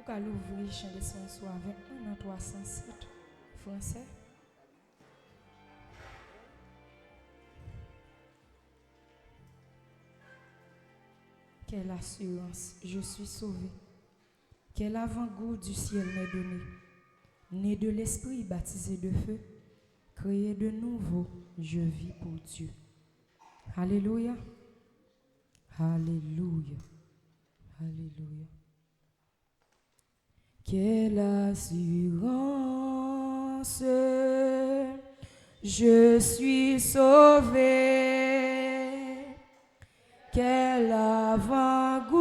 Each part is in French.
qu'à l'ouvrir chant de Saint-Soir 21 en 307 français. Quelle assurance, je suis sauvé. Quel avant-goût du ciel m'est donné. Né de l'esprit, baptisé de feu, créé de nouveau, je vis pour Dieu. Alléluia. Alléluia. Alléluia. Quelle assurance, je suis sauvé. Quel avant-goût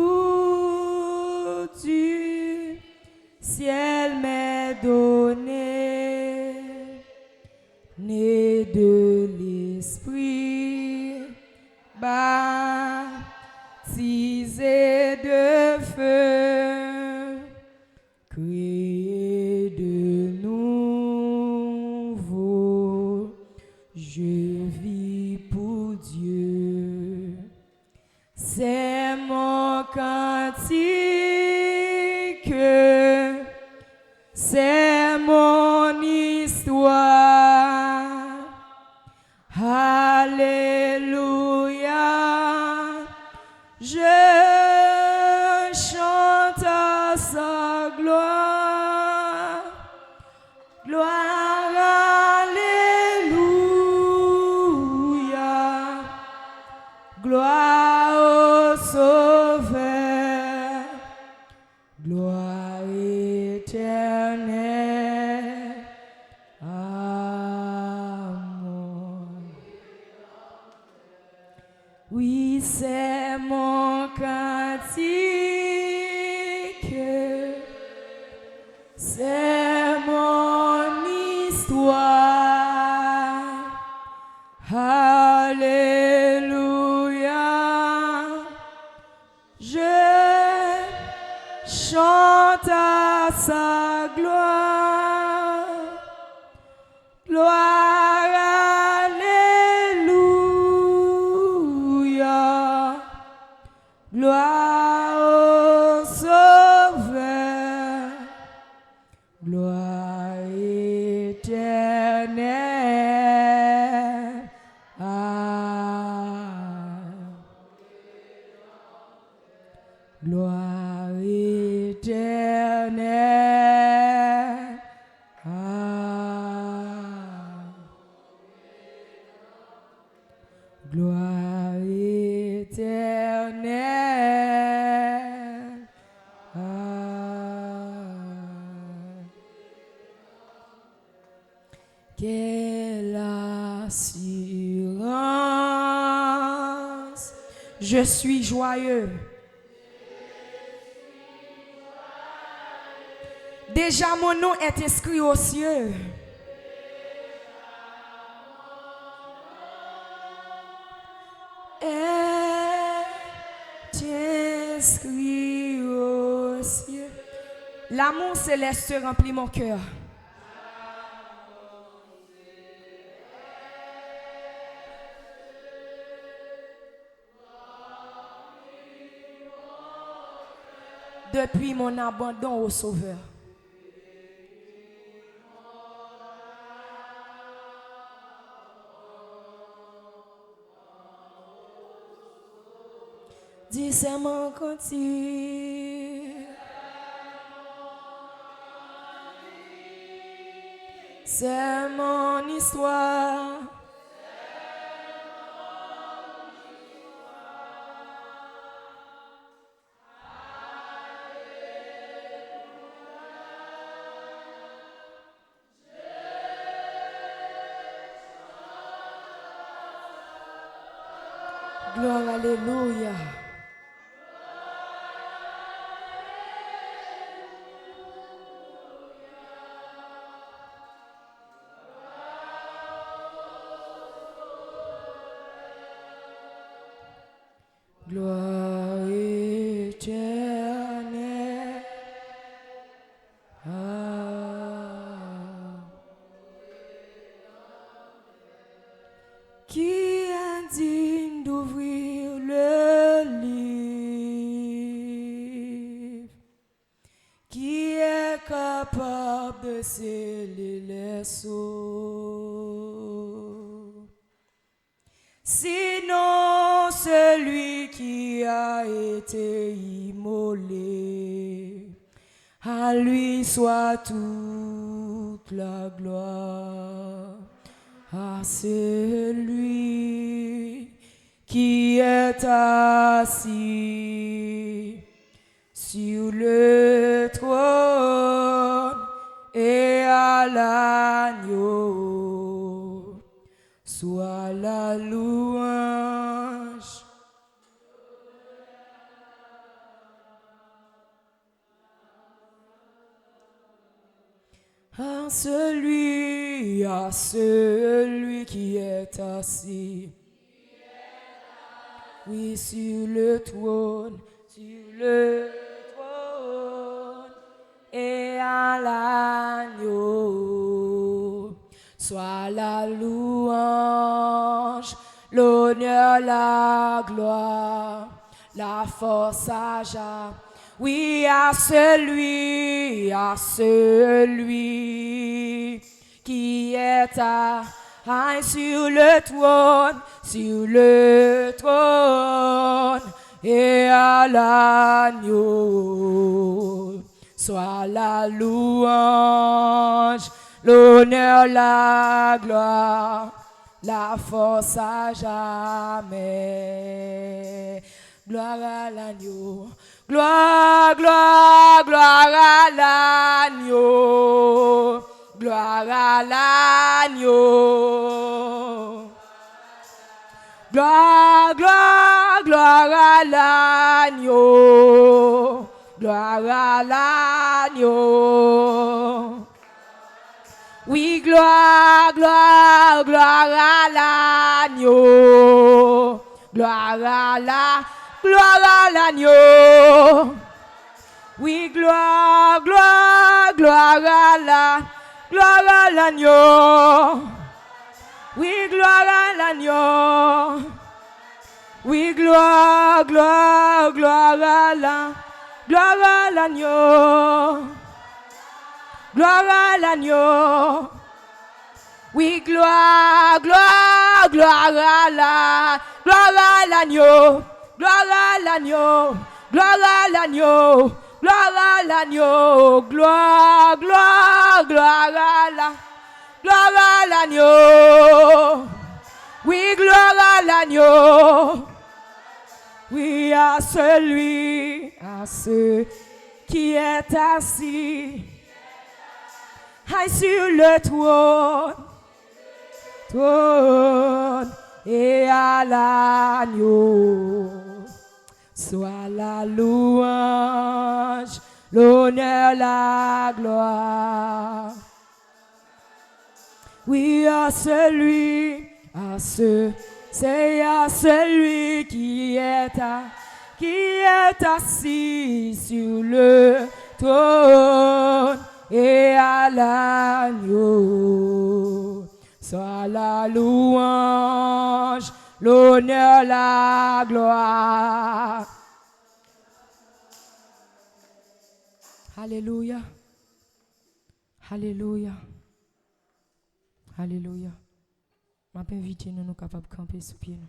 du ciel m'est donné, né de l'esprit, baptisé de feu, créé de nouveau, je vis pour Dieu. C'est mon cantique, c'est mon histoire. Alléluia, je chante à sa gloire. Gloire, alléluia, gloire au Sauveur, gloire éternelle. Amen. Oui, c'est mon cantique, c'est mon histoire. Alléluia, je chante à sa gloire. Gloire, alléluia, gloire au Sauveur, gloire éternelle. Gloire éternelle. Gloire éternelle. Quelle assurance, je suis joyeux. Déjà mon nom est inscrit aux cieux. Est inscrit aux cieux. L'amour céleste remplit mon cœur. Depuis mon abandon au Sauveur. Dis c'est mon cantique, c'est mon histoire. Gloire, alléluia. Gloire éternelle. Qui est digne d'ouvrir le capable de sceller les sceaux. Sinon celui qui a été immolé, à lui soit toute la gloire, à celui qui est assis sur le trône et à l'agneau, soit la louange. À celui qui est assis, oui, sur le trône, et à l'agneau, soit la louange, l'honneur, la gloire, la force à jamais. Oui, à celui qui est sur le trône, et à l'agneau, soit la louange, l'honneur, la gloire, la force à jamais. Gloire à l'agneau. Gloire, gloire, gloire à l'agneau. Gloire à l'agneau. Gloire, gloire, gloire à l'agneau. Gloire à l'agneau. Oui, gloire, gloire, gloire à l'agneau. Gloire à l'agneau. Oui, gloire, gloire, gloire à l'agneau. Oui, gloire à l'agneau. Oui, gloire, gloire, gloire à l'agneau. Gloire à l'agneau. Oui, gloire, gloire, gloire à l'agneau. Gloire à l'agneau. Gloire à l'agneau. Gloire à l'agneau. Gloire, gloire, gloire à l'agneau. Oui, gloire à l'agneau. Oui, à celui, qui est assis sur le trône et à l'agneau, soit la louange, l'honneur, la gloire. Oui, à celui qui est assis sur le trône et à l'agneau, soit la louange, l'honneur, la gloire. Alléluia. Alléluia. Alléluia. Je m'invite nous capables de camper sous pied.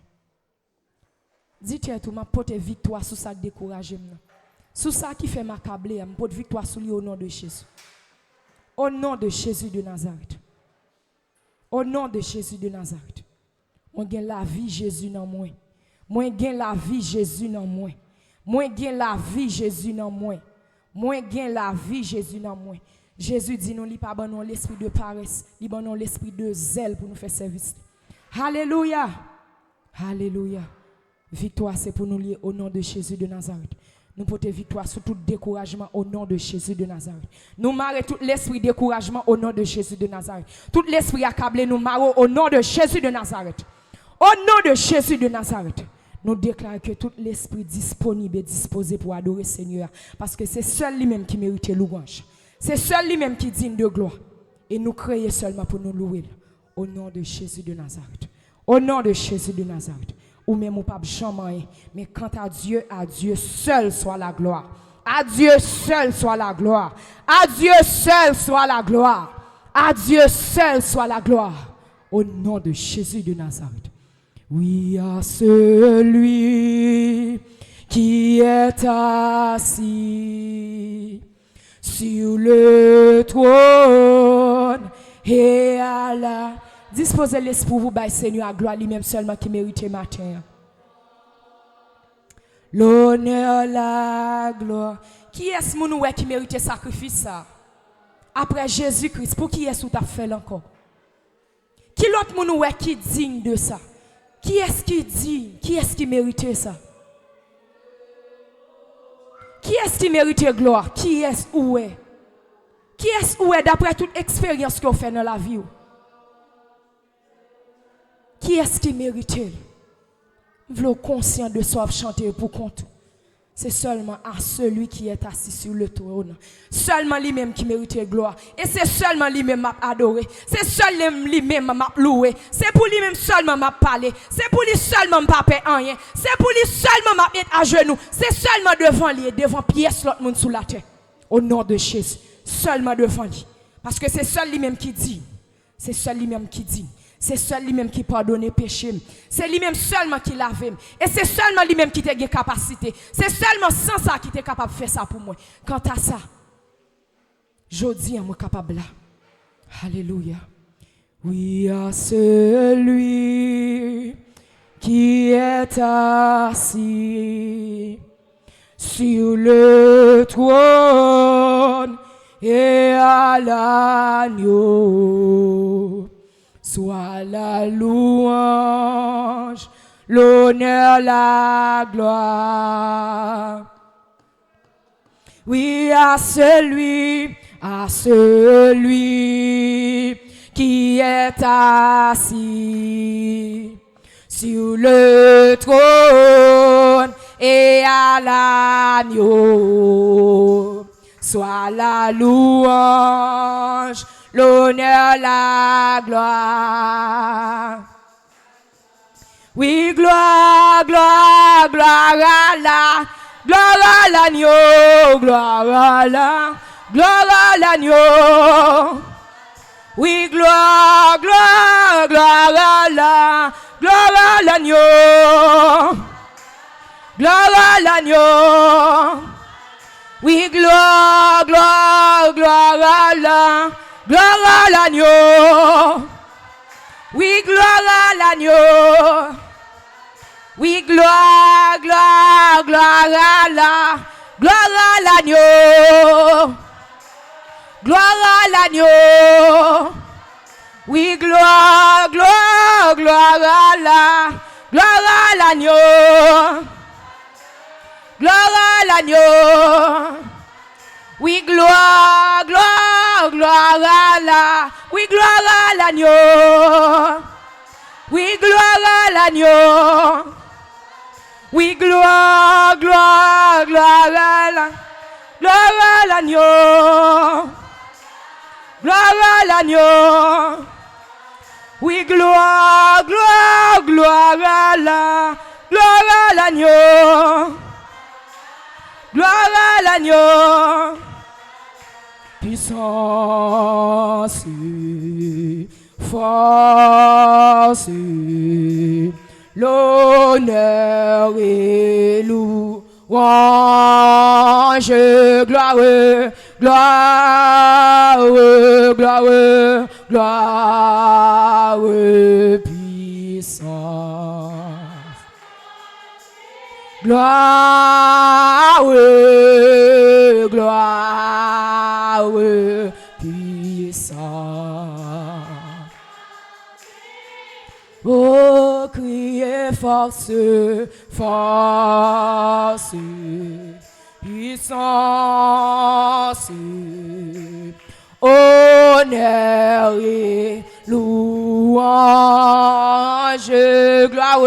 Dites tout, ma porte victoire sous ça découragé. Sous ça qui fait m'accabler, ma porte victoire sous lui au nom de Jésus. Au nom de Jésus de Nazareth. Au nom de Jésus de Nazareth. Moi gagne la vie Jésus dans moi. Moi gagne la vie Jésus dans moi. Moi gagne la vie Jésus dans moi. Moi gagne la vie Jésus dans moi. Jésus dit nous li pas ban l'esprit de paresse, li ban l'esprit de zèle pour nous faire service. Alléluia. Alléluia. Victoire c'est pour nous lier au nom de Jésus de Nazareth. Nous portons victoire sur tout découragement au nom de Jésus de Nazareth. Nous marrer tout l'esprit découragement au nom de Jésus de Nazareth. Tout l'esprit accablé nous marrer au nom de Jésus de Nazareth. Au nom de Jésus de Nazareth. Nous déclarons que tout l'esprit disponible et disposé pour adorer Seigneur. Parce que c'est seul lui-même qui mérite louange. C'est seul lui-même qui est digne de gloire. Et nous créons seulement pour nous louer. Au nom de Jésus de Nazareth. Au nom de Jésus de Nazareth. Ou même au pape jamais. Mais quant à Dieu seul soit la gloire. À Dieu seul soit la gloire. À Dieu seul soit la gloire. À Dieu seul soit la gloire. Au nom de Jésus de Nazareth. Oui, à celui qui est assis sur le trône et à la... Disposez l'esprit pour vous, bah, Seigneur, à gloire lui-même seulement qui mérite matin. L'honneur, la gloire. Qui est-ce qui mérite sacrifice ça? Après Jésus-Christ, pour qui est-ce que tu as fait encore? Qui l'autre qui est digne de ça? Qui est-ce qui dit? Qui est-ce qui mérite ça? Qui est-ce qui mérite gloire? Qui est-ce où est? Qui est-ce où est d'après toute expérience qu'on fait dans la vie? Qui est-ce qui mérite? Vous êtes conscient de ça, chanter pour compte. C'est seulement à celui qui est assis sur le trône. Seulement lui-même qui mérite gloire. Et c'est seulement lui-même m'a adoré. C'est seulement lui-même m'a loué. C'est pour lui-même seulement m'a parlé. C'est pour lui seulement m'a pas rien. C'est pour lui seulement m'a mis à genoux. C'est seulement devant lui, devant pièce l'autre monde sous la terre. Au nom de Jésus. Seulement devant lui. Parce que c'est seul lui-même qui dit. C'est seul lui-même qui dit. C'est seul lui-même qui pardonne les péchés. C'est lui-même seulement qui lave. Et c'est seulement lui-même qui a des capacités. C'est seulement sans ça qui est capable de faire ça pour moi. Quant à ça, je dis à moi capable là. Alléluia. Oui, à celui qui est assis sur le trône et à l'agneau. Soit la louange, l'honneur, la gloire. Oui, à celui qui est assis sur le trône et à l'agneau. Soit la louange, l'honneur, la gloire. Oui, gloire, gloire, gloire à l'agneau, gloire à l'agneau. Oui, gloire, gloire, gloire à l'agneau, gloire à l'agneau. Oui, gloire, gloire, gloire à l'agneau. Oui, gloire à l'agneau. Oui, gloire, gloire, gloire à l'agneau. Gloire à l'agneau. Oui, gloire, gloire, gloire à l'agneau. Gloire à l'agneau. Oui, gloire, gloire, gloire à l'agneau. Oui, gloire à l'agneau. Oui, gloire, gloire, gloire à l'agneau. Gloire à l'agneau. Oui, gloire, gloire, gloire à l'agneau. Gloire à l'agneau. Puissance, force, l'honneur et louange, gloire, gloire, gloire, gloire, puissance. Gloire, gloire, puissance. Oh, criez force, force, puissance, honneur et louange, gloire.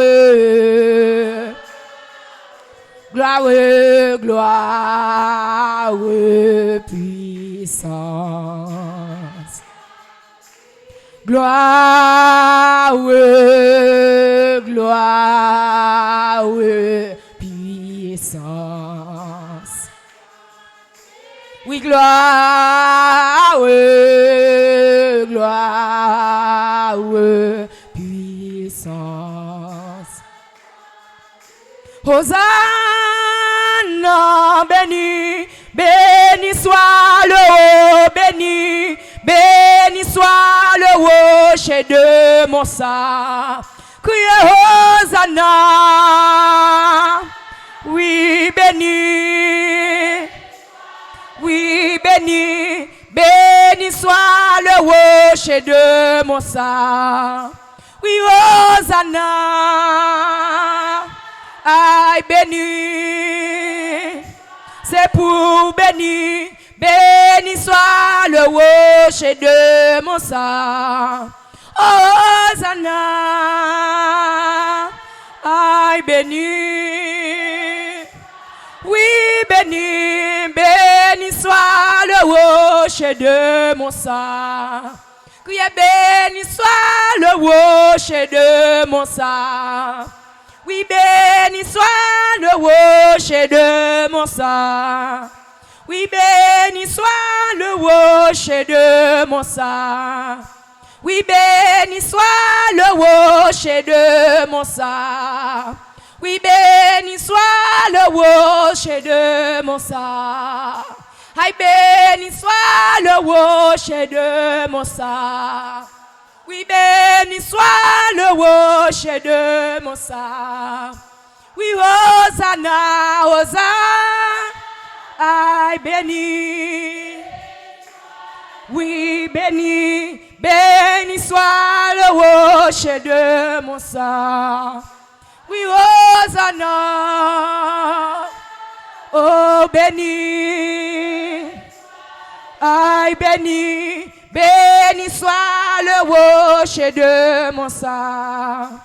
Gloire, gloire, puissance. Gloire, gloire, puissance. gloire, gloire, puissance. Hosanna, béni, béni soit le haut, béni, béni soit le rocher de mon salut. Criez Hosanna, oui, béni, oui, béni, béni soit le rocher de mon salut. Oui, Hosanna, aïe, béni, c'est pour béni, béni soit le rocher de mon salut. Hosanna, aïe, béni, oui, béni, béni soit le rocher de mon salut. Criez béni soit le rocher de mon salut. Oui, béni soit le rocher de mon salut. Oui, béni soit le rocher de mon salut. Oui, béni soit le rocher de mon salut. Oui, béni soit le rocher de mon salut. Aïe, béni soit le rocher de mon salut. Oui, béni soit le rocher de mon salut. Oui, Hosanna, Hosanna, aïe, béni. Oui, béni, béni soit le rocher de mon salut. Oui, Hosanna, oh, béni, aïe, béni, béni soit le rocher de mon salut.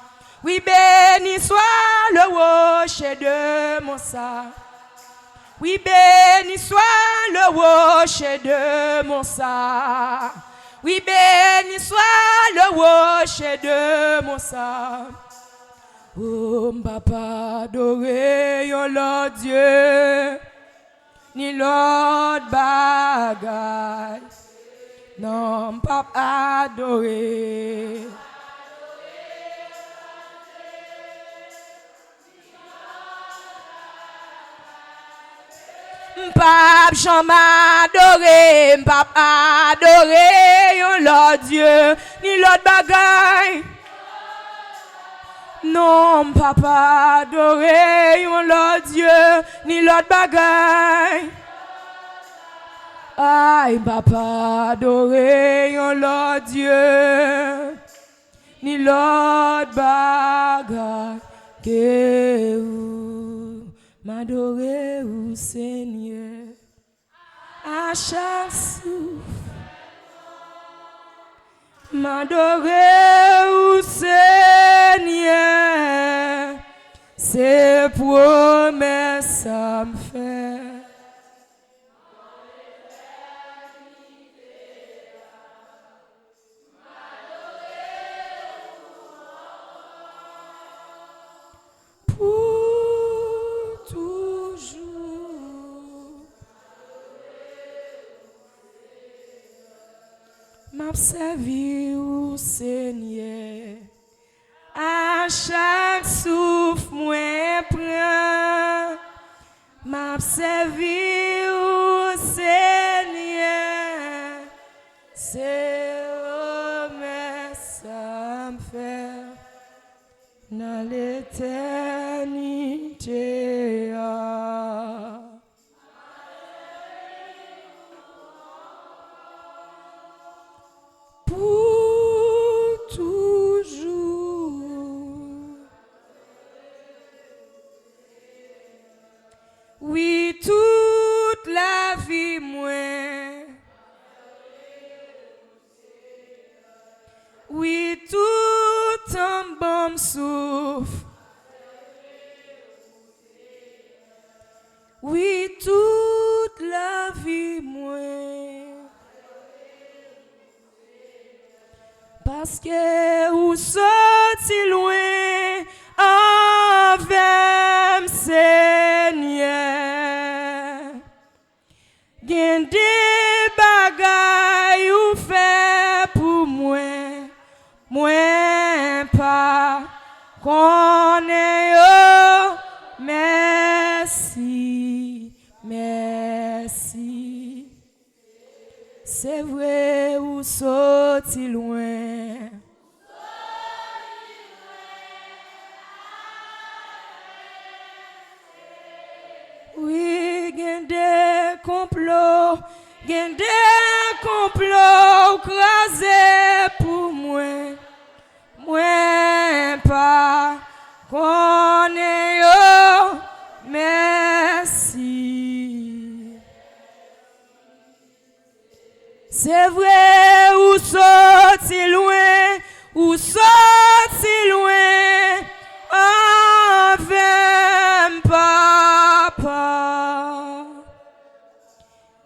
Oui, béni soit le rocher de mon salut. Oui, béni soit le rocher de mon salut. Oui, béni soit le rocher de mon salut. Oh, papa adoré, yon Lord Dieu, ni l'autre bagaille. Non, papa adoré. M'pap j'en m'adoré, m'pap adoré, yon Lord Dieu, ni l'autre bagaille. Non, m'pap adoré, yon Lord Dieu, ni l'autre bagaille. Aïe, papa adoré, yon Lord Dieu, ni l'autre bagaille que vous m'adorez, vous Seigneur, à chaque souffle. M'adorez, vous Seigneur, c'est promesses ça me fait. M'observer au Seigneur, à chaque souffle moi prend. M'observer au Seigneur, c'est promesse ça me fait dans l'éternité. Oui, toute la vie, moi. Oui, tout un bon souffle. Oui, toute la vie, moi. Parce que vous sortez loin avec Seigneur. Gende connais yo. Merci, merci. C'est vrai ou sorti loin. Oui, gen des complots crasés pour moi. Moi pas connais yo. Merci. C'est vrai ou sorti loin, avec papa.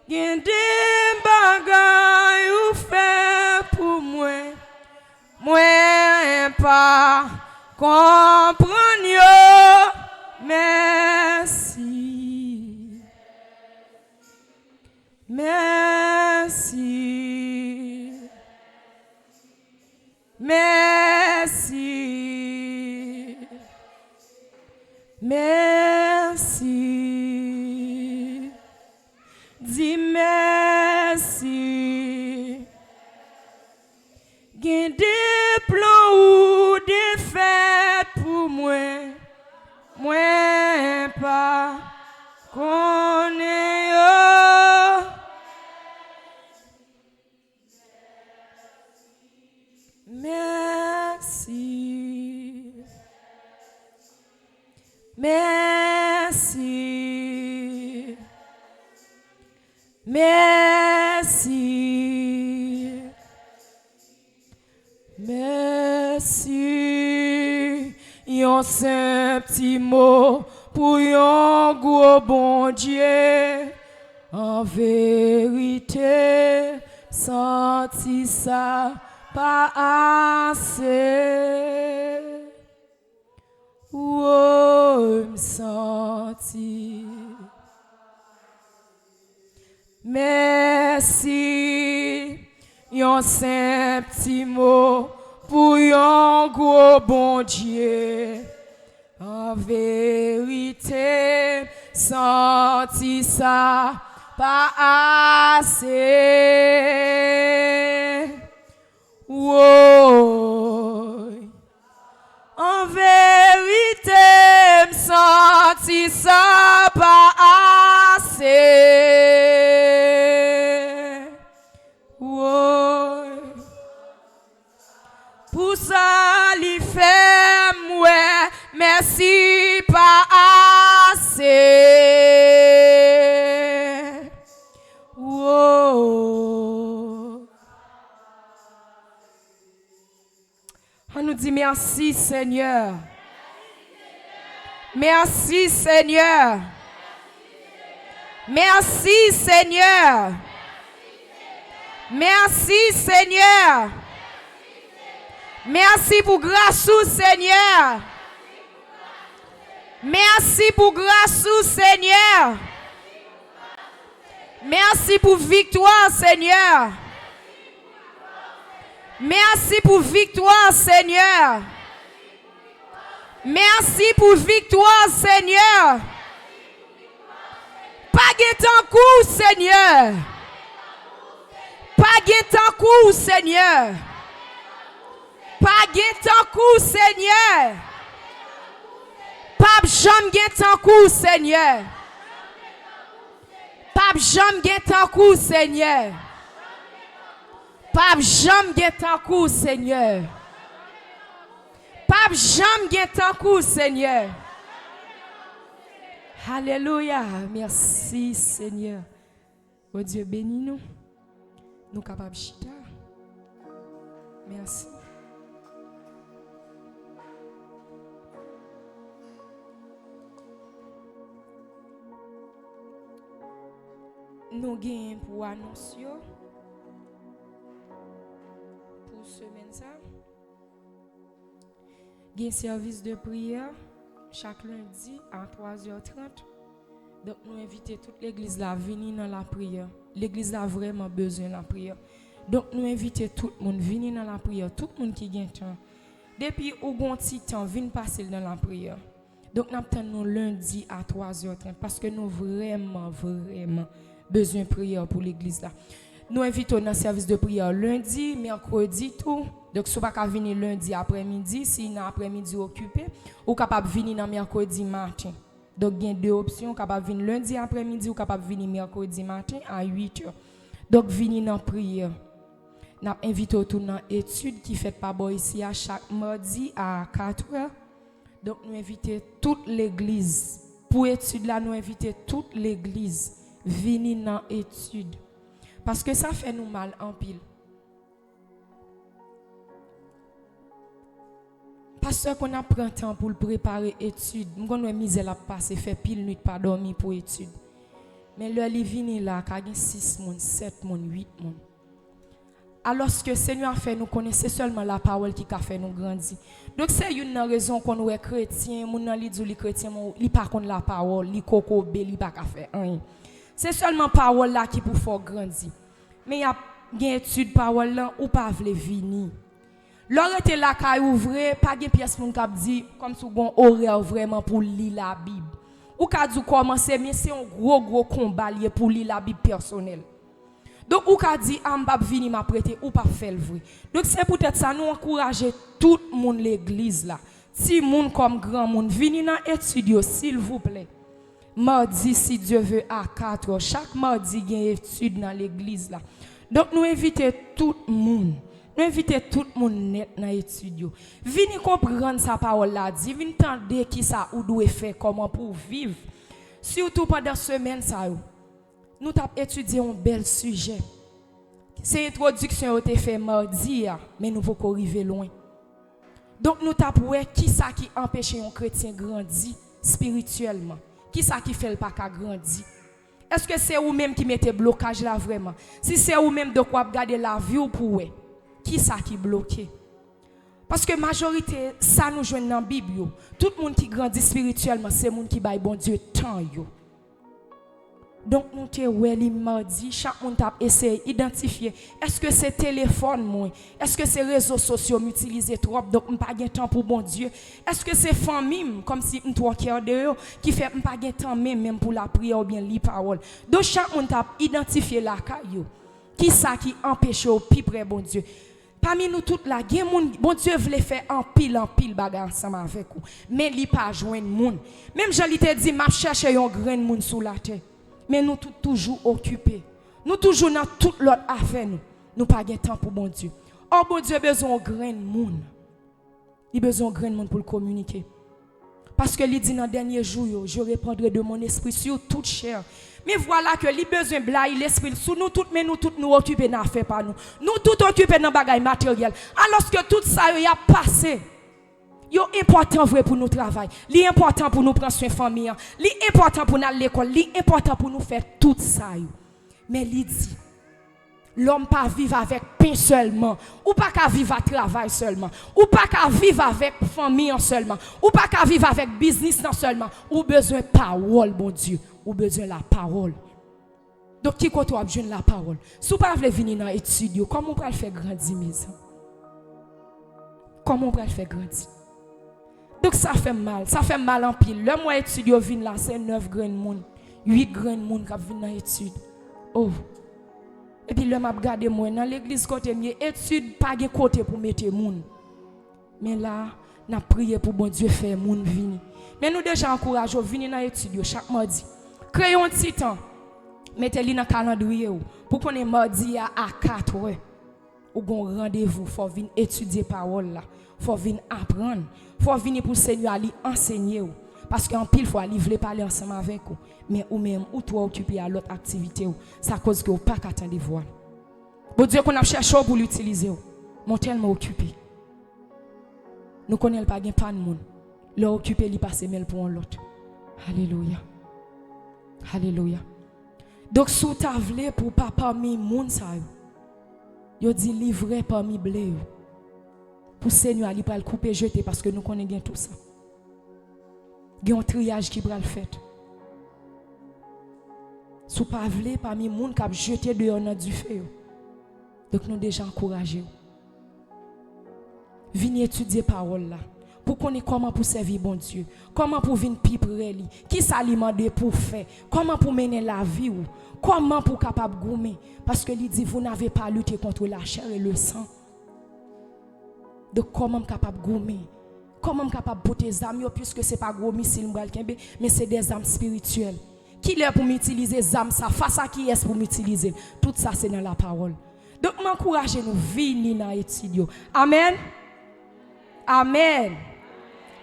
Gen des bagailles ou fait pour moi, moi pas comprendre yo. Merci. Merci. Merci. Merci. Dis merci. Gen des plans ou des fêtes pour moi. Moi pas connais yo. Merci. Merci. Merci. Merci. Yon simple petit mot pour yon gros bon Dieu. En vérité, senti ça pas assez. Oh, me senti. Merci. Yon simple petit mot pour yon gros bon Dieu. En vérité, senti ça pas assez. Oh. En vérité, me senti ça pas assez. Oh. Pour ça, li fait moi, merci pas assez. Oh. On nous dit merci Seigneur. Merci Seigneur. Merci Seigneur. Merci Seigneur. Merci pour grâce au Seigneur. Merci pour grâce au Seigneur. Merci pour victoire Seigneur. Merci pour victoire Seigneur. Merci pour victoire Seigneur. Pas guettant coup Seigneur. Pas guettant coup Seigneur. Pas guettant coup Seigneur. Pas jamais guettant coup Seigneur. Pas jamais guettant coup Seigneur. Pas jamais guettant coup Seigneur. Pas jamais guettant coup Seigneur. Alléluia. Merci Seigneur. Oh Dieu bénis nous. Nous capables chita. Merci. Nous gagnons pour annoncer pour semaine ça. Gain service de prière chaque lundi à 3h30. Donc nous invitons toute l'église là à venir dans la prière. L'église a vraiment besoin de la prière. Donc nous invitons tout le monde à venir dans la prière, tout le monde qui gagne temps. Depuis ou gon petit temps, vinn passer dans la prière. Donc, nous attendons lundi à 3h30 parce que nous vraiment besoin de prière pour l'église là. Nous invitons dans le service de prière lundi, mercredi, tout. Donc, si vous ne pouvez pas venir lundi après-midi, si vous après-midi occupé, ou capable de venir mercredi matin. Donc, il y a deux options, capable de venir lundi après-midi ou capable de venir mercredi matin à 8h. Donc, venir dans la prière. Nous invitons tout dans l'étude qui fait par ici à chaque mardi à 4h. Donc, nous invitons toute l'église. Pour l'étude là, nous invitons toute l'église. Venir dans l'étude. Parce que ça fait nous mal en pile. Parce qu'on a pris un temps pour le préparer l'étude. Nous avons misé la passe et fait pile nuit pas dormir pour l'étude. Mais le livre là, il y a 6 moun, 7 moun, 8 moun. Alors que le Seigneur a fait nous connaître seulement la parole qui a fait nous grandir. Donc c'est une raison qu'on est chrétien, moun nan li dit li chrétien, li pas contre la parole, li kokobe, li pas faire rien. C'est seulement parole là qui pour faire grandir. Mais il y a une étude parole là ou pas vle venir. L'heure était là kay ouvre, pas gen pièce moun k'ap dit comme si gon horaire vraiment pour lire la Bible. Ou ka dit commencer mais c'est un gros combat lié pour lire la Bible personnelle. Donc, ou ka dit, m'pap vini m'a prêté, ou pas faire le vrai. Donc, c'est peut-être ça, nous encourager tout le monde l'église là. Si monde comme grand monde, vini dans l'étude, s'il vous plaît. Mardi, si Dieu veut, à 4h. Chaque mardi, il y a une étude dans l'église là. Donc, nous invitons tout le monde. Nous invitons tout le monde net dans l'étude. Vini comprendre sa parole là, dit, vini tendre qui ça ou doit faire, comment pour vivre. Surtout pendant semaine ça. Nous avons étudié un bel sujet. C'est introduction qui a été faite mardi, mais nous pouvons arriver loin. Donc nous avons qui ça qui empêche un chrétien de grandir spirituellement? Qui ça qui fait le pas grandir? Est-ce que c'est vous-même qui mettez blocage là vraiment? Si c'est vous-même de quoi garder la vie ou pour qui ça qui bloqué? Parce que la majorité, ça nous joue dans la Bible. Tout le monde qui grandit spirituellement, c'est le monde qui baille bon Dieu tant. Donc, nous te mardi, chaque monde a essayé d'identifier est-ce que c'est téléphone, moi? Est-ce que c'est réseaux sociaux m'utiliser trop, donc je n'ai pas de temps pour bon Dieu? Est-ce que c'est famille, comme si je suis de qui fait pas de temps même pour la prière ou bien la parole? Donc, chaque monde a identifié la caillou. Qui ça qui empêche au plus près, bon Dieu? Parmi nous toutes là, bon Dieu voulait faire en pile bagarre ensemble avec vous. Mais il n'a pas joindre monde. Même je te dit, je cherche un grand monde sous la terre. Mais nous toujours occupés. Nous toujours dans toute l'autre affaire. Nous pas de temps pour bon Dieu. Oh bon Dieu a besoin de grand monde. Il a besoin de grand monde pour le communiquer. Parce que il dit dans le dernier jour, je répandrai de mon esprit sur toute chair. Mais voilà que il a besoin de blayer l'esprit sur nous toutes, mais nous toutes nous occupés dans l'affaire par nous. Nous toutes occupés dans le bagage matériel. Alors que tout ça y a passé. C'est important vrai pour nous travailler. C'est important pour nous prendre soin de famille. C'est important pour nous aller à l'école. C'est important pour nous faire tout ça. Mais il dit, l'homme pas vivre avec pain seulement. Ou pas qu'à vivre à travail seulement. Ou pas qu'à vivre avec famille seulement. Ou pas qu'à vivre avec business seulement. Ou besoin de parole, bon Dieu. Ou besoin de la parole. Donc, qui côté a besoin de la parole? Si vous ne pouvez pas venir dans l'étude, comment on peut le faire grandir, mes amis? Comment on peut le faire grandir? Donc ça fait mal en pile. Le mois étude vient là, c'est 9 grands monde, 8 grands monde qui viennent dans l'étude. Oh. Et puis le m'a regardé moi dans l'église côté mieux étude pas de côté pour mettre monde. Mais là, n'a prié pour bon Dieu faire monde venir. Mais nous déjà encourageons venir dans l'étude chaque mardi. Créons un petit temps. Mettez-le dans le calendrier pour qu'on ait mardi à 4h. Ou gon rendez-vous, faut venir étudier parole là. Faut venir apprendre. Faut venir pour le Seigneur aller enseigner. Parce qu'en pile, il faut aller parler ensemble avec vous. Mais ou même, ou toi occupé à l'autre activité. Ça cause que vous pas qu'attendre voir. Bon Dieu, qu'on a cherché pour l'utiliser. Mon tellement occupé. Nous connaissons pas de monde. Leur occupé, il passe mail pour l'autre. Alléluia. Alléluia. Donc, si vous avez pour pas parmi monde ça, yo dit livrer parmi blé. Pour Seigneur, il va le couper, jeter parce que nous connaissons tout ça. Il y a un triage qui va le faire. Si vous ne pouvez pas parmi les gens qui ont jeté dehors dans du feu. Donc nous déjà encouragés. Venez étudier parole là. Pour connaître comment pour servir bon Dieu. Comment pour venir plus près lui. Qui s'alimenter pour faire. Comment pour mener la vie ou. Comment pour capable gommer. Parce que lui dit vous n'avez pas lutté contre la chair et le sang. Donc comment capable gommer. Comment capable porter des âmes puisque c'est pas gros missile mais c'est des âmes spirituelles. Qui est pour m'utiliser les âmes ça face à qui est pour m'utiliser. Tout ça c'est dans la parole. Donc m'encourager nous venir dans l'étude. Amen. Amen.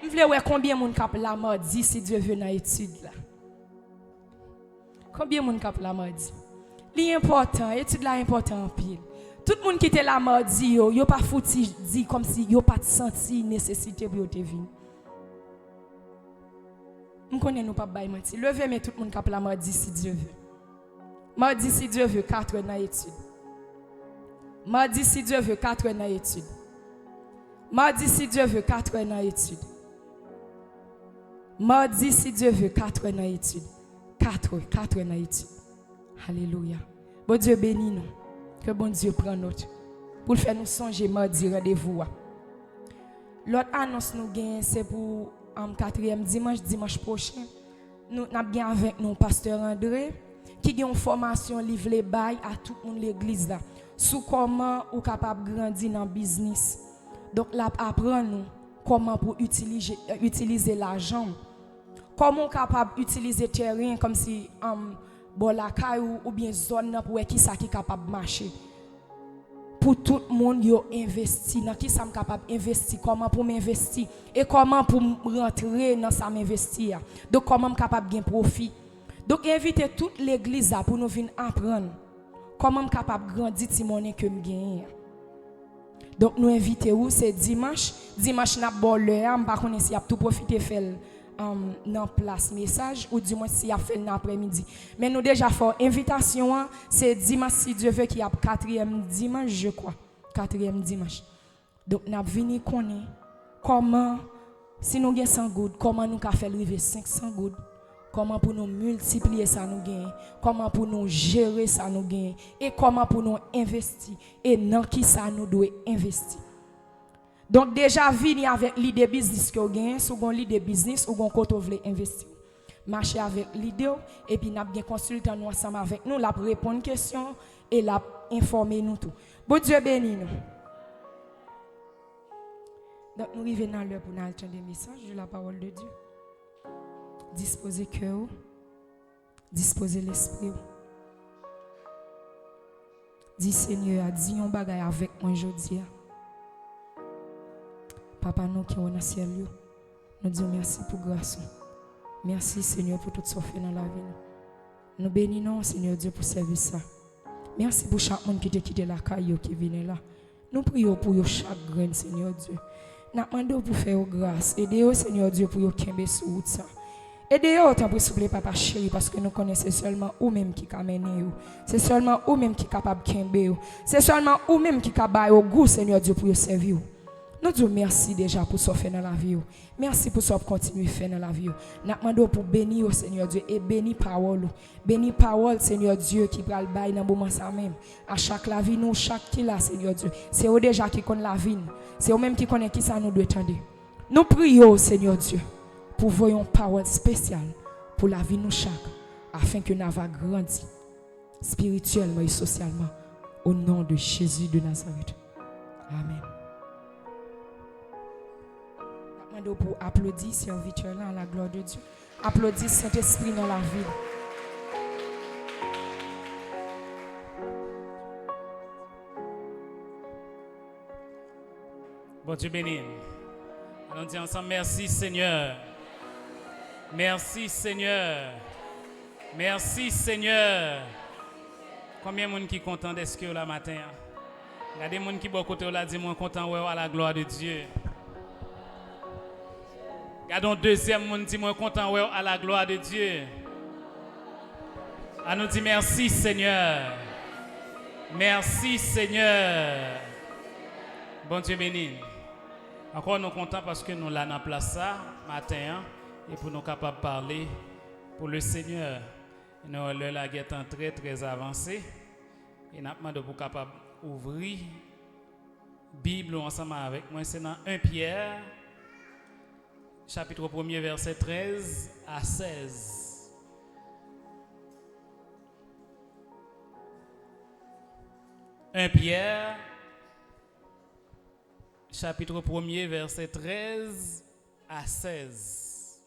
Je veux voir combien de monde cap la mardi si Dieu veut dans l'étude là. Combien de monde cap la mardi? L'important, l'étude là important en pile. Tout le monde qui était là mardi yo pas fouti dit comme si yo pas senti nécessité pour te venir. Nous connaissons nous pas bail menti. Levez mais tout le monde cap la mardi si Dieu veut. Mardi si Dieu veut 4 heures dans l'étude. Mardi si Dieu veut 4 heures dans l'étude. Mardi si Dieu veut 4 heures dans l'étude. Mardi si Dieu veut 4 heures dans l'étude. 4 heures dans l'étude. Alléluia. Bon Dieu bénis nous. Que bon Dieu prenne notre. Pour faire nous songer mardi rendez-vous. L'autre annonce nous gagne c'est pour 4e dimanche prochain. Nous avons bien avec nous pasteur André qui a une formation livre les bail à tout le monde l'église là. Sur comment ou capable grandir dans le business. Donc là apprendre nous comment pour utiliser l'argent. Comment capable utiliser terrain comme si bon la caillou ou bien zone pour qui ça qui capable marcher. Pour tout le monde yo investi dans qui ça me capable investir comment pour m'investir et comment pour rentrer dans ça m'investir. Donc comment me capable gain profit. Donc inviter toute l'église là pour nous venir apprendre comment me capable grandir ti monnaie que me gagne. Donc nous inviter où c'est dimanche n'a bon l'heure pas connait si a tout profiter faire dans place message ou du moins si a fait l'après-midi. Mais nous déjà fait invitation c'est dimanche si Dieu veut qu'il y a 4e dimanche je crois. 4e dimanche. Donc n'a venir connaître comment si nous gain 100 gouttes comment nous ca faire arriver 500 gouttes. Comment pour nous multiplier ça nous gain, comment pour nous gérer ça nous gain et comment pour nous investir et dans qui ça nous doit investir. Donc déjà venir avec l'idée business que vous gagnez, si vous avez l'idée business ou vous voulez investir. Marcher avec l'idée et puis nous avons bien consulté nous ensemble avec nous, la répondre aux questions et la informer nous tout. Bon Dieu bénit nous. Donc nous arrivons dans l'heure pour nous entendre des messages de la parole de Dieu. Disposez cœur, disposez l'esprit. Dis Seigneur, dis un bagay avec moi aujourd'hui. Papa nous qui est dans le ciel, nous disons merci pour grâce. Merci Seigneur pour tout ce que fait dans la vie. Nous bénissons Seigneur Dieu pour servir ça. Merci pour chaque monde qui t'a quitté la caille qui vient là. Nous prions pour chaque grain Seigneur Dieu. Nous demandons pour faire grâce. Aidez-nous Seigneur Dieu pour qu'il sur ça. Aidez-nous autant pour souffler papa chéri parce que nous connaissons seulement ou même qui peut mener. C'est seulement ou même qui est capable de kembe. C'est seulement ou même qui est capable au goût Seigneur Dieu pour servir. Nous disons merci déjà pour ce que fait dans la vie. Merci pour ce que continuer à faire dans la vie. Nous demandons pour bénir Seigneur Dieu et bénir parole. Bénir parole Seigneur Dieu qui prend le bail dans le moment ça même. À chaque la vie nous, chaque qui là Seigneur Dieu. C'est eux déjà qui connaissent la vie. C'est eux même qui connaissent qui ça nous doit attendre. Nous prions Seigneur Dieu pour voir une parole spéciale pour la vie nous chaque afin que nous avons grandi spirituellement et socialement au nom de Jésus de Nazareth. Amen. Pour applaudir serviteur là à la gloire de Dieu. Applaudis Saint-Esprit dans la ville. Bon Dieu béni. Allons dire ensemble merci Seigneur. Merci Seigneur. Merci Seigneur. Combien de monde qui content d'être là matin? Regardez les gens qui sont côté là dit moi content à la gloire de Dieu. Regardons deuxième monde dit moi content à la gloire de Dieu. À nous dire merci Seigneur. Merci Seigneur. Bon Dieu béni. Encore nous contents parce que nous l'avons en place ça matin et pour nous capables de parler pour le Seigneur. Nous le la guette très très avancé et nous demandons pour capable ouvrir Bible ensemble avec moi, c'est dans 1 Pierre, chapitre 1er, verset 13 à 16. Un Pierre, chapitre 1er, verset 13 à 16.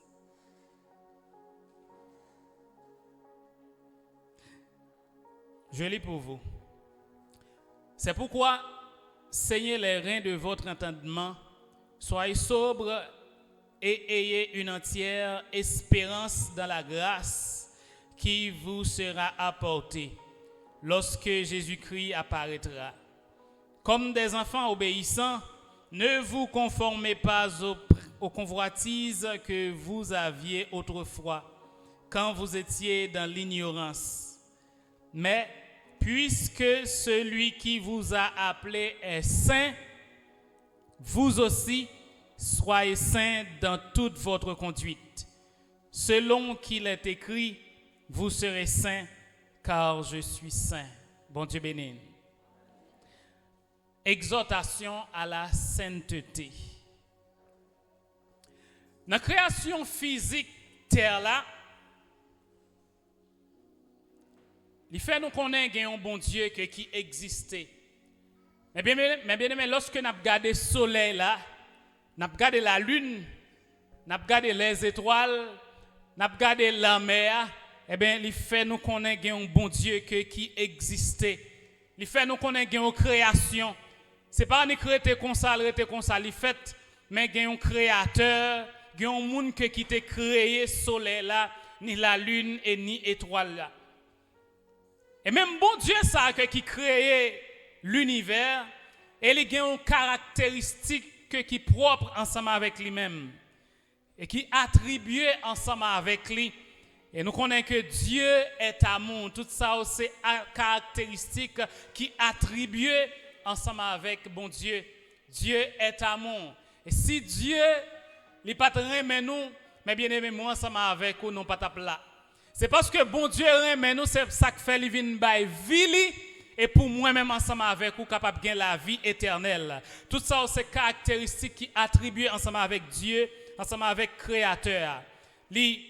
Je lis pour vous. C'est pourquoi, saignez les reins de votre entendement, soyez sobres et ayez une entière espérance dans la grâce qui vous sera apportée lorsque Jésus-Christ apparaîtra. Comme des enfants obéissants, ne vous conformez pas aux convoitises que vous aviez autrefois, quand vous étiez dans l'ignorance. Mais puisque celui qui vous a appelé est saint, vous aussi soyez saints dans toute votre conduite. Selon qu'il est écrit, vous serez saints, car je suis saint. Bon Dieu béni. Exhortation à la sainteté. Dans la création physique terre là, il fait nous connaître un bon Dieu qui existait. Mais bien, lorsque nous regardons le soleil là, nous regardons la lune, nous regardons les étoiles, nous regardons la mer, eh bien, il fait nous connaître un bon Dieu qui existait. Il fait nous connaître une création. Ce n'est pas une création comme ça, il fait, mais il y a un créateur, il y a un monde qui t'a créé le soleil là, ni la lune et ni l'étoile là. Et même bon Dieu ça qui créé l'univers, et il a une caractéristique qui est propre ensemble avec lui-même et qui attribué ensemble avec lui. Et nous connaissons que Dieu est amour. Tout ça c'est caractéristique qui attribué ensemble avec bon Dieu. Dieu est amour. Et si Dieu n'est pas aimé nous, mais bien aimé moi ensemble avec nous, non pas ta là. C'est parce que bon Dieu aime nous, c'est ça qui fait lui venir by vie et pour moi-même ensemble avec vous capable de gagner la vie éternelle. Tout ça c'est caractéristiques qui attribuent ensemble avec Dieu, ensemble avec Créateur. Lui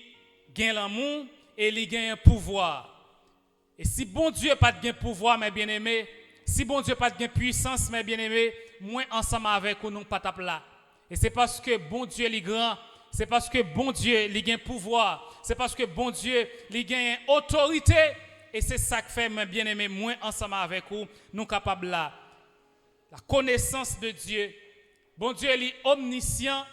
gagne l'amour et lui gagne un pouvoir. Et si bon Dieu pas de pouvoir mes bien-aimés, si bon Dieu pas de puissance mes bien-aimés, moi ensemble avec vous non pas là. Et c'est parce que bon Dieu est grand. C'est parce que bon Dieu, il a un pouvoir. C'est parce que bon Dieu, il a une autorité. Et c'est ça que fait, mes bien-aimés, moi, ensemble avec vous, nous capables là. La connaissance de Dieu. Bon Dieu, il est omniscient,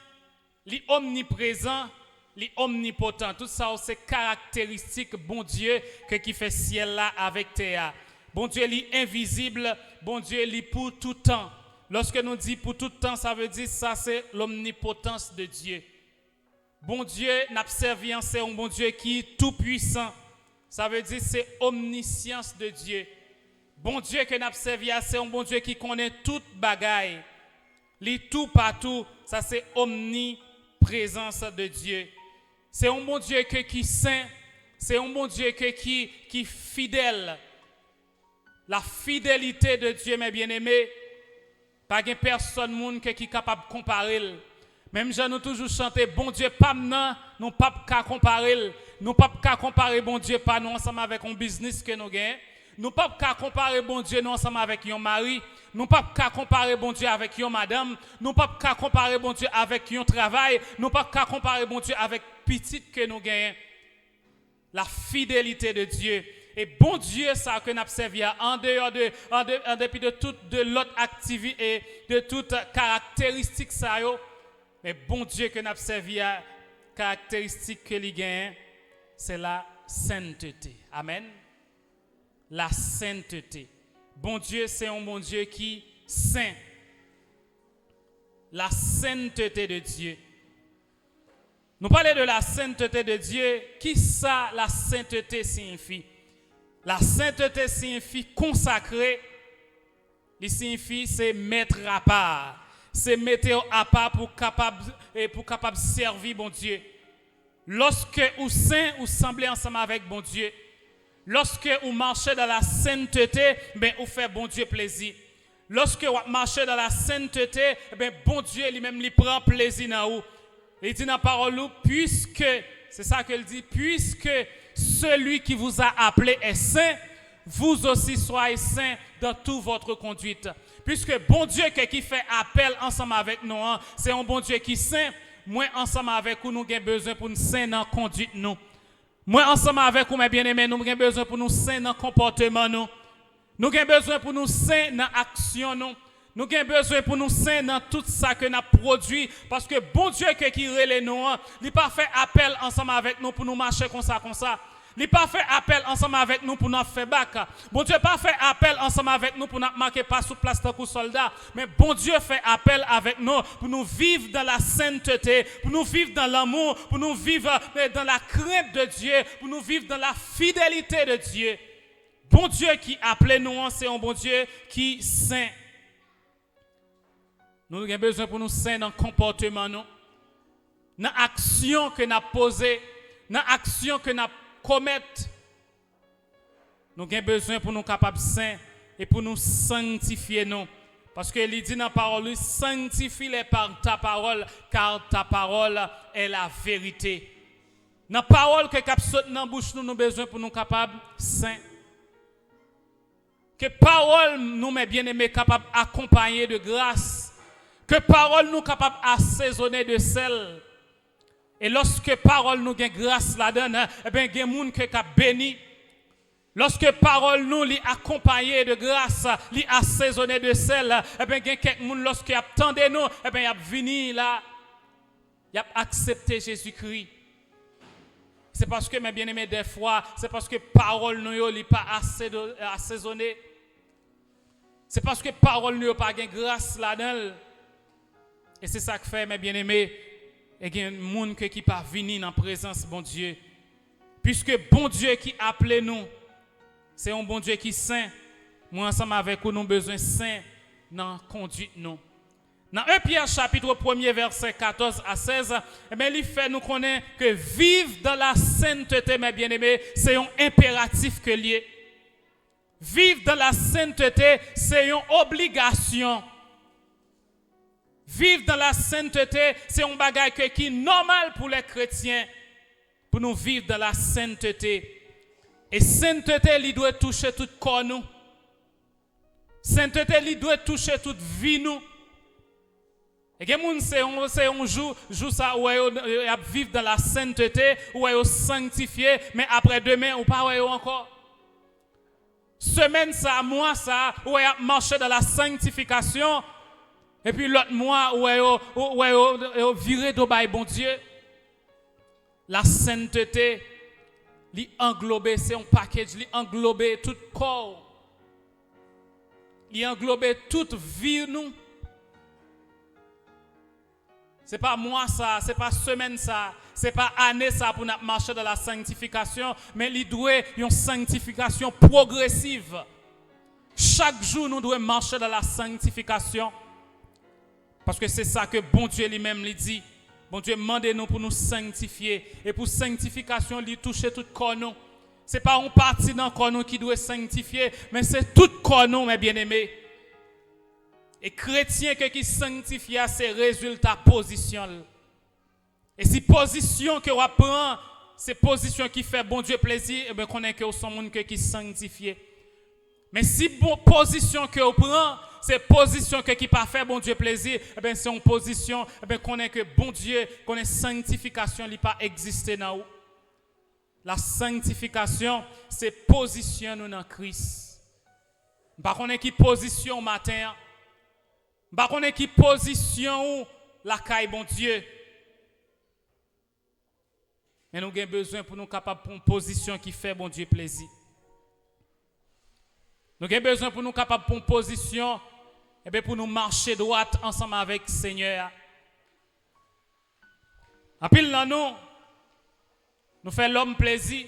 il est omniprésent, il est omnipotent. Tout ça, c'est caractéristique, bon Dieu, qui fait ciel là avec terre. Bon Dieu, il est invisible. Bon Dieu, il est pour tout temps. Lorsque nous disons pour tout temps, ça veut dire ça, c'est l'omnipotence de Dieu. Bon Dieu, n'a servi, c'est un bon Dieu qui est tout puissant. Ça veut dire c'est omniscience de Dieu. Bon Dieu que n'a servi, c'est un bon Dieu qui connaît toute bagaille. Li tout partout, ça c'est omniprésence de Dieu. C'est un bon Dieu qui est saint, c'est un bon Dieu qui est fidèle. La fidélité de Dieu, mes bien-aimés, pas de personne qui est capable de comparer. Même si nous toujours chanté, bon Dieu, pas maintenant, nous pas qu'à comparer. Nous pas qu'à comparer bon Dieu, pas nous ensemble avec un business que nous gagnons. Nous pas qu'à comparer bon Dieu, nous ensemble avec un mari. Nous pas qu'à comparer bon Dieu avec une madame. Nous pas qu'à comparer bon Dieu avec un travail. Nous pas qu'à comparer bon Dieu avec petite que nous gagnons. La fidélité de Dieu. Et bon Dieu, ça que nous servi en dépit de toute de l'autre activité et de toute caractéristique ça yo. Mais bon Dieu que nous servi à caractéristique que lui gagne, c'est la sainteté. Amen. La sainteté. Bon Dieu, c'est un bon Dieu qui est saint. La sainteté de Dieu. Nous parlons de la sainteté de Dieu. Qui ça la sainteté signifie? La sainteté signifie consacrer. Il signifie c'est mettre à part. C'est mettre à part pour capable servir bon Dieu. Lorsque vous saint ou semblez ensemble avec bon Dieu, lorsque vous marchez dans la sainteté, ben vous faites bon Dieu plaisir. Lorsque vous marchez dans la sainteté, eh bien, bon Dieu lui-même lui prend plaisir dans vous. Il dit dans la parole, puisque, c'est ça qu'il dit, puisque celui qui vous a appelé est saint, vous aussi soyez saints dans toute votre conduite. Puisque bon Dieu qui fait appel ensemble avec nous, c'est un bon Dieu qui est saint, moi ensemble avec vous, nous avons besoin pour nous saints dans la conduite. Moi ensemble avec vous, mes bien-aimés, nous avons besoin pour nous saints dans le comportement. Nous avons besoin pour nous saints dans l'action. Nous avons besoin pour nous saints dans tout ça que nous avons produit. Parce que bon Dieu qui relève nous, il n'a pas fait appel ensemble avec nous pour nous marcher comme ça. Il n'a pas fait appel ensemble avec nous pour nous faire bac. Bon Dieu n'a pas fait appel ensemble avec nous pour nous marquer pas sous place de soldats. Mais bon Dieu fait appel avec nous pour nous vivre dans la sainteté, pour nous vivre dans l'amour, pour nous vivre dans la crainte de Dieu, pour nous vivre dans la fidélité de Dieu. Bon Dieu qui appelait nous, c'est un bon Dieu qui est saint. Nous avons besoin pour nous saints dans le comportement, dans l'action que nous avons posée, dans l'action que nous avons commise. Nous avons besoin pour nous capables saints et pour nous sanctifier. Parce que il dit dans la parole, sanctifie-les par ta parole, car ta parole est la vérité. Dans la parole que cap saute dans la bouche, nous avons besoin pour nous capables saints. Que parole nous, mes bien-aimés, capables d'accompagner de grâce. Que parole nous capables d'assaisonner de sel. Et lorsque parole nous gagne grâce là-dedans, eh bien, il y a des gens qui sont bénis. Lorsque parole nous li accompagner de grâce, li assaisonner de sel, eh bien, il y a quelques gens lorsque attendent nous, eh bien, ils ont venu là, ils ont accepté Jésus-Christ. C'est parce que, mes bien-aimés, des fois, c'est parce que parole nous n'est pas assaisonnée. C'est parce que parole nous n'a pas gagne grâce là-dedans. Et c'est ça que fait, mes bien-aimés, et il y a des gens qui ne pas venir dans la présence de bon Dieu. Puisque bon Dieu qui appelle nous, c'est un bon Dieu qui est saint. Moi, ensemble avec vous, nous avons besoin de saint dans la conduite. Dans 1 Pierre chapitre 1er, verset 14 à 16, eh bien, il fait nous connaître que vivre dans la sainteté, mes bien-aimés, c'est un impératif que lié. Vivre dans la sainteté, c'est une obligation. Vivre dans la sainteté, c'est un bagage qui est normal pour les chrétiens, pour nous vivre dans la sainteté. Et sainteté, il doit toucher tout corps nous. Sainteté, il doit toucher toute vie nous. Et que moun c'est un jour ça où ils vivent dans la sainteté, où ils sanctifié, mais après demain ou pas encore. Semaine ça, mois ça, où ils marché dans la sanctification. Et puis l'autre mois où ils viré d'obaï bon Dieu. La sainteté, li englobe, c'est un package, li englobe tout corps. Li englobe toute vie nous. C'est pas mois ça, c'est pas semaine ça, c'est pas année ça pour nous marcher dans la sanctification, mais il doit une sanctification progressive. Chaque jour nous devons marcher dans la sanctification. Parce que c'est ça que bon Dieu lui-même lui dit. Bon Dieu demande-nous pour nous sanctifier. Et pour sanctification, il touche tout corps nous. Ce n'est pas une partie d'un corps nous qui doit sanctifier, mais c'est tout corps nous, mes bien-aimés. Et chrétien qui sanctifie, c'est résultat position. Et si position que on prend, c'est position qui fait bon Dieu plaisir, et bien qu'on est que son monde qui sanctifié. Mais si bon position que on prend, c'est position qui pas fait bon Dieu plaisir, eh bien c'est une position qu'on est que bon Dieu, qu'on est sanctification qui pas existé dans nous. La sanctification, c'est position nous dans Christ. Pas qu'on est qui position matin, pas qu'on est qui position la caille bon Dieu. Mais nous avons besoin pour nous capables de une position qui fait bon Dieu plaisir. Nous avons besoin pour nous capables de une position pour nous marcher droit ensemble avec le Seigneur. En pile dans nous faisons l'homme plaisir.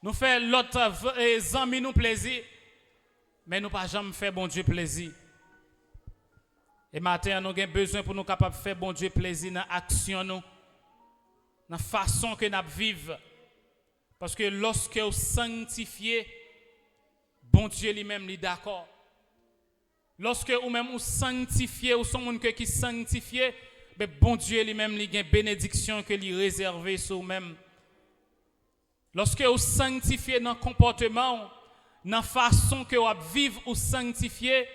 Nous faisons l'autre amis nous plaisir. Mais nous ne pouvons jamais faire bon Dieu plaisir. Et maintenant, nous avons besoin pour nous capables de faire bon Dieu plaisir dans l'action, dans la façon que nous vivons. Parce que lorsque vous sanctifiez, bon Dieu lui-même est d'accord. Lorsque ou même ou sanctifié, ou son monde qui sanctifié, ben bon Dieu lui-même lui a une bénédiction que lui réservé sur vous-même. Lorsque vous sanctifiez dans le comportement, dans la façon que vous vivez ou sanctifié,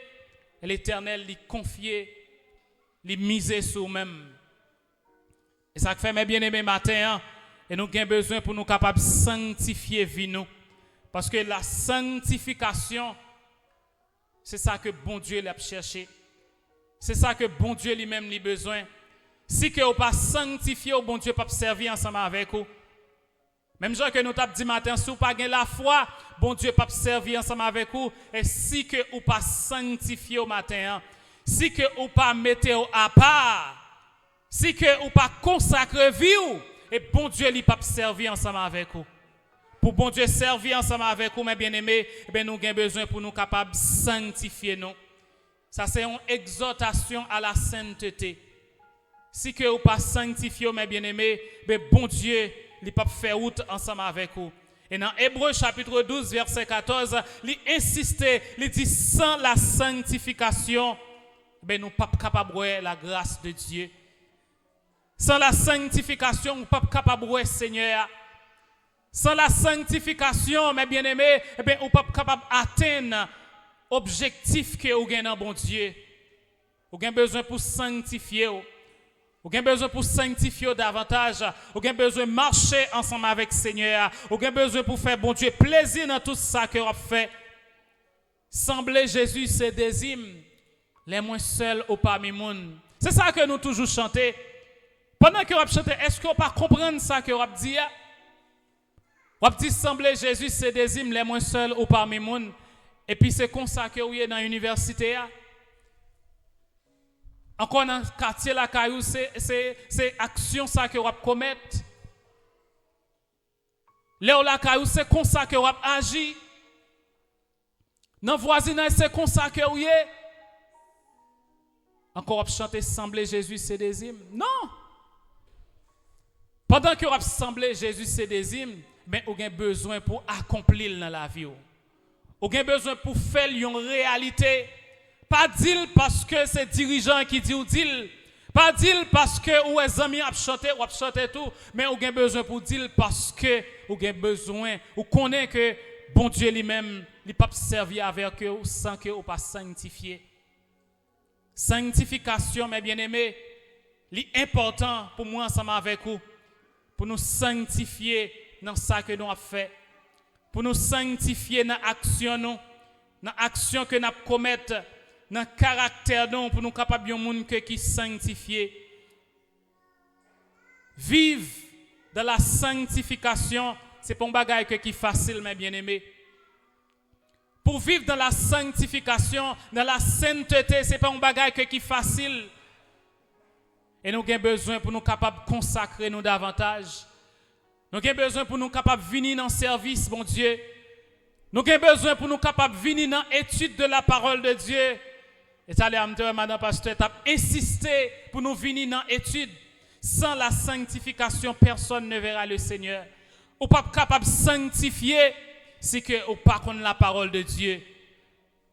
l'Éternel lui confie, lui miser sur vous-même. Et ça fait mes bien-aimés matin, et nous avons besoin pour nous capables de sanctifier vie nous. Parce que la sanctification, c'est ça que bon Dieu l'a cherché. C'est ça que bon Dieu lui-même a besoin. Si que vous pas sanctifié, bon Dieu pas servir ensemble avec vous. Même genre que nous t'avons dit matin, si vous pas la foi, bon Dieu pas servir ensemble avec vous. Et si que vous pas sanctifié au matin, si que vous pas mettez à part, si que vous pas consacré vie, et bon Dieu lui pas servir ensemble avec vous. Pour bon Dieu servir ensemble avec vous, mes bien-aimés, nous avons besoin pour nous capables de sanctifier nous. Ça c'est une exhortation à la sainteté. Si que vous pas sanctifié, mes bien-aimés, bon Dieu il pas faire route ensemble avec vous. Et dans Hébreux chapitre 12 verset 14, il insiste, il dit sans la sanctification, nous pas capables de voir la grâce de Dieu. Sans la sanctification, nous pas capables de voir Seigneur. Sans la sanctification, mes bien-aimés, nous pas capables d'atteindre l'objectif que vous avez dans bon Dieu. Vous avez besoin pour sanctifier. Vous avez besoin pour sanctifier davantage. Vous avez besoin de marcher ensemble avec le Seigneur. Vous avez besoin pour faire bon Dieu plaisir dans tout ça que vous avez fait. Sembler Jésus se désigne les moins seuls au parmi monde. C'est ça que nous toujours chantons. Pendant que vous chantez, est-ce que vous ne pas comprendre ça que vous dit? Vous avez dit sembler Jésus se désigne les moins seuls au parmi monde. Et puis c'est comme ça que vous êtes dans l'université. Encore dans le quartier, la caillou, c'est action ça que vous commettre. Là où la caillou, c'est comme ça que vous agir. Dans le voisinage, c'est comme ça que vous êtes. Encore vous chanter sembler Jésus se désigne. Non. Pendant que vous semblez Jésus se désigne, mais vous avez besoin pour accomplir dans la vie. Vous avez besoin pour faire une réalité. Pas dire parce que c'est dirigeant qui dit ou dit. Pas dire parce que ou les amis ont chanté ou chanté tout, mais vous avez besoin pour dire parce que vous avez besoin, vous connaissez que bon Dieu lui-même, il ne peut pas servir avec eux sans que vous pas sanctifié. Sanctification, mes bien-aimés, c'est important pour moi ensemble avec vous, pour nous sanctifier dans ce que nous avons fait, pour nous sanctifier dans l'action que nous commettons, dans le caractère nous, pour nous capables de monde qui sanctifié. Vivre dans la sanctification, c'est pas un bagage qui est facile, mes bien-aimés. Pour vivre dans la sanctification, dans la sainteté, c'est pas un bagage qui est facile. Et nous avons besoin pour nous capables de consacrer nous davantage. Nous avons besoin pour nous capables de venir dans le service, mon Dieu. Nous avons besoin pour nous capables de venir dans l'étude de la parole de Dieu. Et ça, madame pasteur, tu as insisté pour nous venir dans l'étude. Sans la sanctification, personne ne verra le Seigneur. Ou pas capable de sanctifier, c'est que ou pas connaît la parole de Dieu.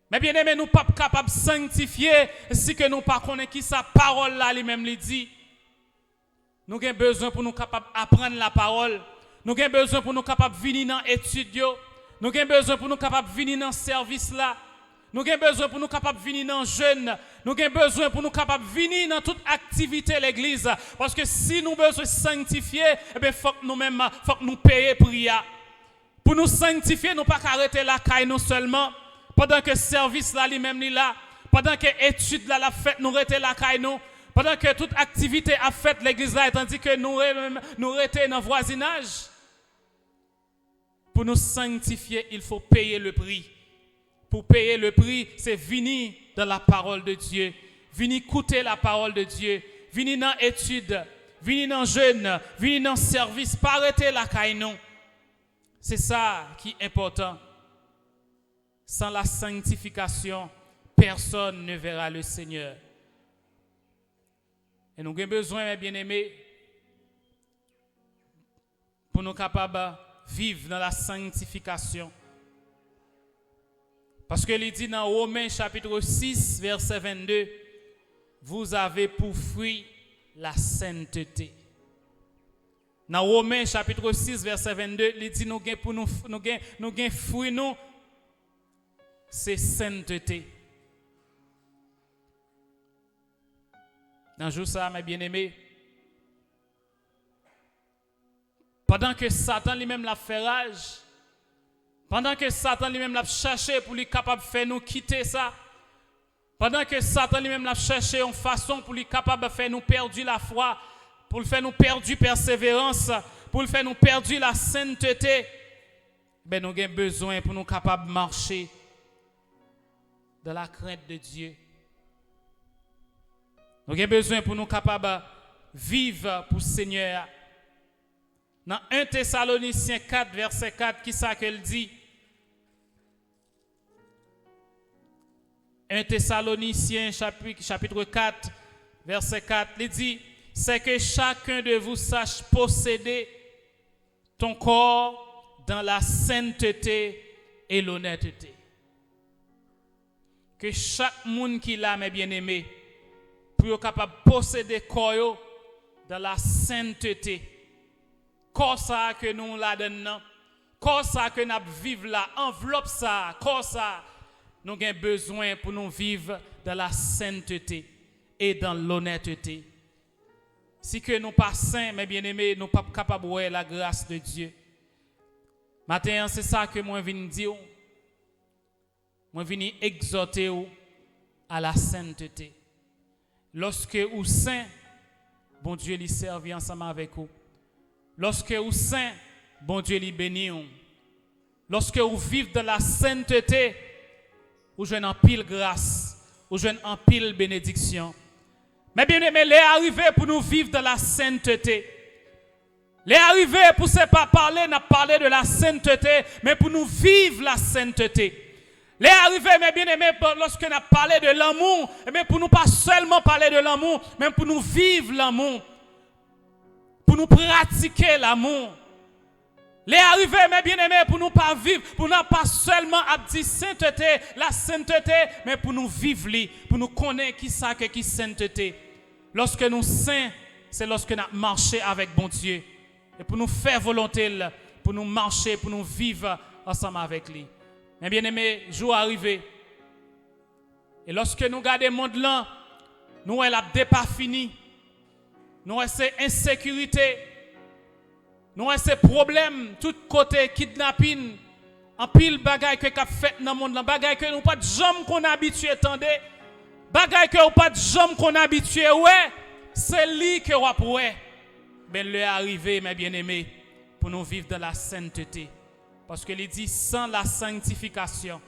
Mais bien aimé, nous pas capable de sanctifier, c'est que nous pas connaît qui sa parole là lui-même lui dit. Nous avons besoin pour nous capables d'apprendre la parole. Nous avons besoin pour nous capables de venir dans l'étude. Nous avons besoin pour nous capables de venir dans le service là. Nous avons besoin pour nous capables de venir dans le jeûne. Nous avons besoin pour nous capables de venir dans toute activité de l'église. Parce que si nous avons besoin de sanctifier, il faut que nous-mêmes, faut que nous payions prière. Pour nous sanctifier, nous ne pouvons pas arrêter la caille nous seulement. Pendant que le service là lui-même là, pendant que l'étude là la fête, nous arrêtons la caille nous. Pendant que toute activité a fait l'église là, tandis que nous arrêtons dans le voisinage. Pour nous sanctifier, il faut payer le prix. Pour payer le prix, c'est venir dans la parole de Dieu. Venir écouter la parole de Dieu. Venir dans l'étude. Venir dans le jeûne. Venir dans le service. Pas arrêter la caille non. C'est ça qui est important. Sans la sanctification, personne ne verra le Seigneur. Et nous avons besoin, mes bien-aimés, pour nous capables de vivre dans la sanctification. Parce que il dit dans Romains chapitre 6, verset 22, vous avez pour fruit la sainteté. Dans Romains chapitre 6, verset 22, il dit nous avons fruit, nous, c'est sainteté. Dans le jour ça, mes bien-aimés, pendant que Satan lui-même l'a fait rage, pendant que Satan lui-même l'a cherché pour lui capable de faire nous quitter ça, pendant que Satan lui-même l'a cherché une façon pour lui capable de faire nous perdre la foi, pour le faire nous perdre persévérance, pour le faire nous perdre la sainteté, ben nous avons besoin pour nous capables de marcher dans la crainte de Dieu. Nous avons besoin pour nous capables de vivre pour le Seigneur. Dans 1 Thessaloniciens 4, verset 4, qui ça qu'elle dit? 1 Thessaloniciens chapitre 4, verset 4, il dit, c'est que chacun de vous sache posséder ton corps dans la sainteté et l'honnêteté. Que chaque monde qui l'a, mes bien-aimés, pour être capable de posséder le corps dans la sainteté. Corps ça que nous la donnons, corps ça que nous vivons là, enveloppe ça, corps ça, nous avons besoin pour nous vivre dans la sainteté et dans l'honnêteté. Si que nous pas saints, mes bien-aimés, nous pas capables de voir la grâce de Dieu. Maintenant, c'est ça que moi viens dire. Moi viens exhorter à la sainteté. Lorsque vous saint, bon Dieu lui servit ensemble avec vous. Lorsque vous saint, bon Dieu lui bénit. Lorsque vous vivez dans la sainteté, vous jouez en pile grâce, vous jouez en pile bénédiction. Mais bien aimé, les arrivés pour nous vivre dans la sainteté. Les arrivés pour ne pas parler, n'a parlé de la sainteté, mais pour nous vivre la sainteté. Les arrivés, mes bien-aimés, lorsque nous parlé de l'amour, mais pour nous pas seulement parler de l'amour, mais pour nous vivre l'amour. Pour nous pratiquer l'amour. Les arrivés, mes bien-aimés, pour nous pas vivre, pour nous pas seulement dire sainteté, la sainteté, mais pour nous vivre, pour nous connaître qui ça que qui sainteté. Lorsque nous saints, c'est lorsque nous marchons avec bon Dieu. Et pour nous faire volonté, pour nous marcher, pour nous vivre ensemble avec lui. Mes bien-aimés, jour arrivé. Et lorsque nous regardons le monde là, nous avons pas fini. Nous avons ces insécurités. Nous avons ces problèmes, tout côté kidnapping, en pile bagaille que qu'a fait dans le monde, bagaille que nous pas de jambes qu'on habitué attendez, bagaille que nous pas de jambes qu'on habitué ouais, c'est lui que on pourrait. Ben le arrivé mes bien-aimés pour nous vivre dans la sainteté. Parce que il dit sans la sanctification,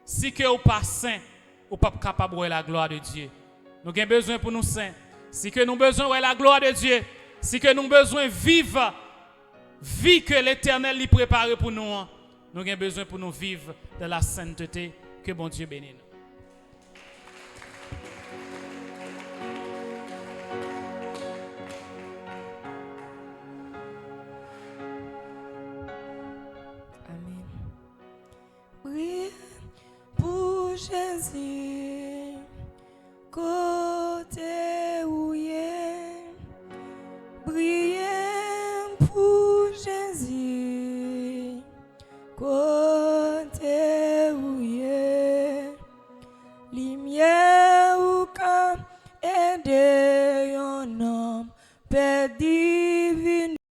si que vous pas saint, vous pas capable de la gloire de Dieu. Nous avons besoin pour nous saints. Si que nous besoin de la gloire de Dieu, si que nous besoin vivre vie que l'Éternel lui prépare pour nous, nous avons besoin pour nous vivre de la sainteté. Que bon Dieu bénisse. Amen. Priez pour Jésus, côté où il est. Priez pour Jésus, côté